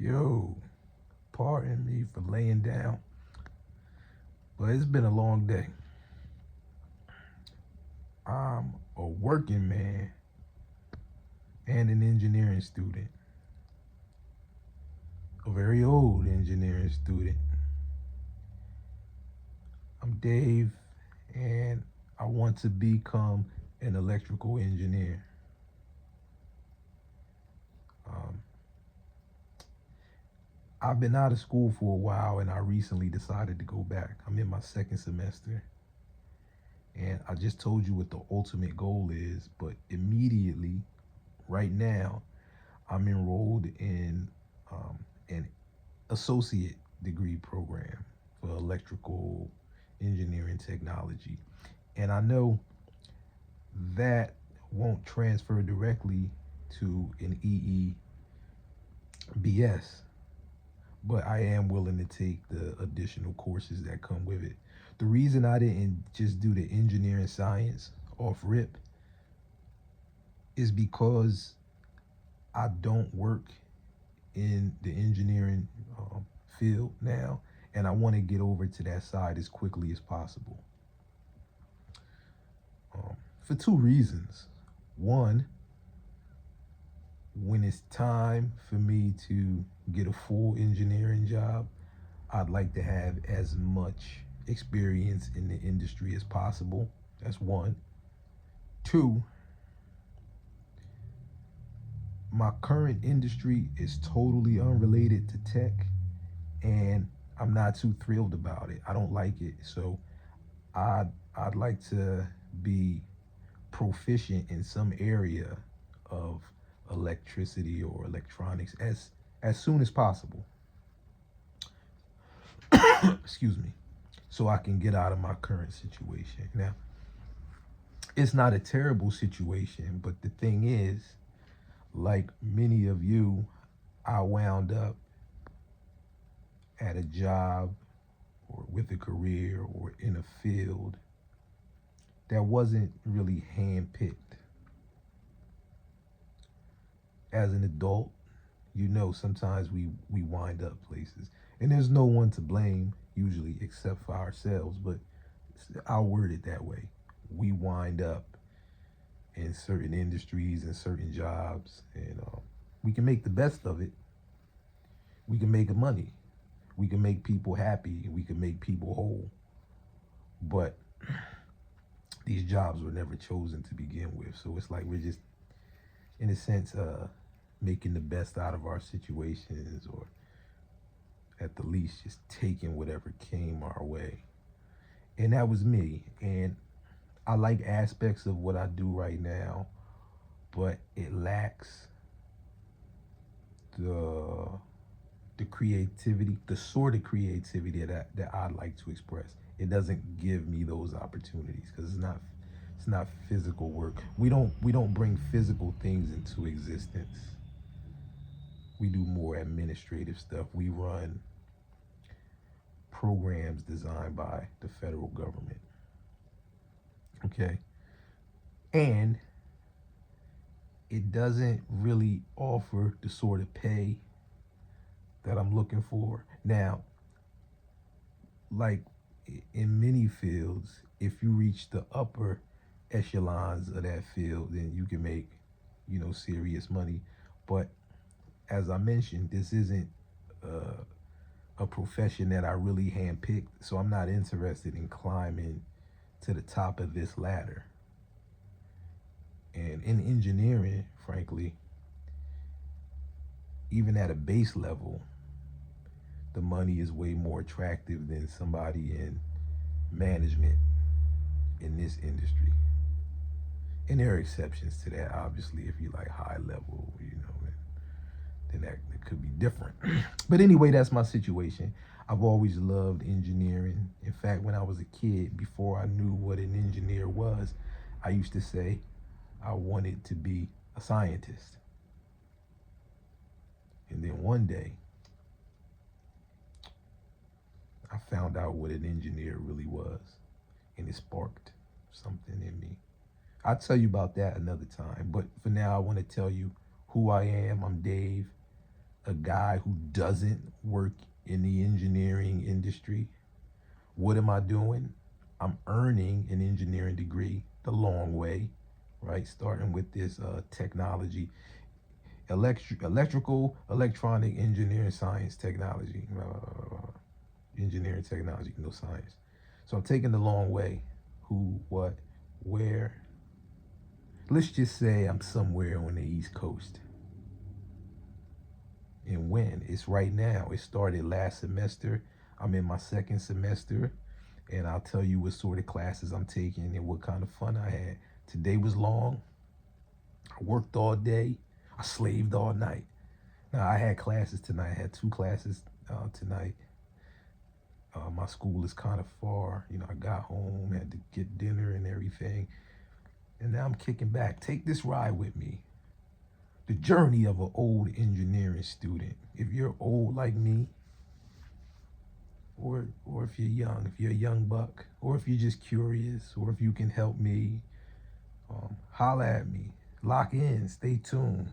Yo, pardon me for laying down, but it's been a long day. I'm a working man and an engineering student, a very old engineering student. I'm Dave, and I want to become an electrical engineer. Um, I've been out of school for a while, and I recently decided to go back. I'm in my second semester. And I just told you what the ultimate goal is, but immediately, right now, I'm enrolled in an associate degree program for electrical engineering technology. And I know that won't transfer directly to an EEBS, but I am willing to take the additional courses that come with it. The reason I didn't just do the engineering science off rip is because I don't work in the engineering field now, and I want to get over to that side as quickly as possible. For two reasons. One, when it's time for me to get a full engineering job, I'd like to have as much experience in the industry as possible. That's one. Two, my current industry is totally unrelated to tech, and I'm not too thrilled about it. I don't like it. So I'd I'd like to be proficient in some area of electricity or electronics as soon as possible. Excuse me. So I can get out of my current situation. Now, it's not a terrible situation, but the thing is, like many of you, I wound up at a job or with a career or in a field that wasn't really handpicked. As an adult, sometimes we wind up places, and there's no one to blame usually except for ourselves. But I'll word it that way: we wind up in certain industries and certain jobs, and we can make the best of it. We can make money. We can make people happy. We can make people whole. But these jobs were never chosen to begin with, so it's like we're just, in a sense, making the best out of our situations, or at the least just taking whatever came our way. And that was me. And I like aspects of what I do right now, but it lacks the creativity, the sort of creativity that I'd like to express. It doesn't give me those opportunities because it's not physical work. We don't bring physical things into existence. We do more administrative stuff. We run programs designed by the federal government. Okay? And it doesn't really offer the sort of pay that I'm looking for. Now, like in many fields, if you reach the upper echelons of that field, then you can make, serious money. But as I mentioned, this isn't a profession that I really handpicked, so I'm not interested in climbing to the top of this ladder. And in engineering, frankly, even at a base level, the money is way more attractive than somebody in management in this industry. And there are exceptions to that, obviously. If you like high level, then that could be different. But anyway, that's my situation. I've always loved engineering. In fact, when I was a kid, before I knew what an engineer was, I used to say I wanted to be a scientist. And then one day, I found out what an engineer really was, and it sparked something in me. I'll tell you about that another time, but for now, I want to tell you who I am. I'm Dave. a guy who doesn't work in the engineering industry, what am I doing? I'm earning an engineering degree the long way, right? Starting with this technology, electrical, electronic, engineering, science, technology, engineering, technology, no science. So I'm taking the long way. Who, what, where? Let's just say I'm somewhere on the East Coast. And when? It's right now. It started last semester. I'm in my second semester, and I'll tell you what sort of classes I'm taking and what kind of fun I had. Today was long. I worked all day. I slaved all night. Now, I had classes tonight. I had two classes tonight. My school is kind of far. You know, I got home, had to get dinner and everything. And now I'm kicking back. Take this ride with me. The journey of an old engineering student. If you're old like me, or if you're a young buck, or if you're just curious, or if you can help me, holla at me. Lock in, stay tuned.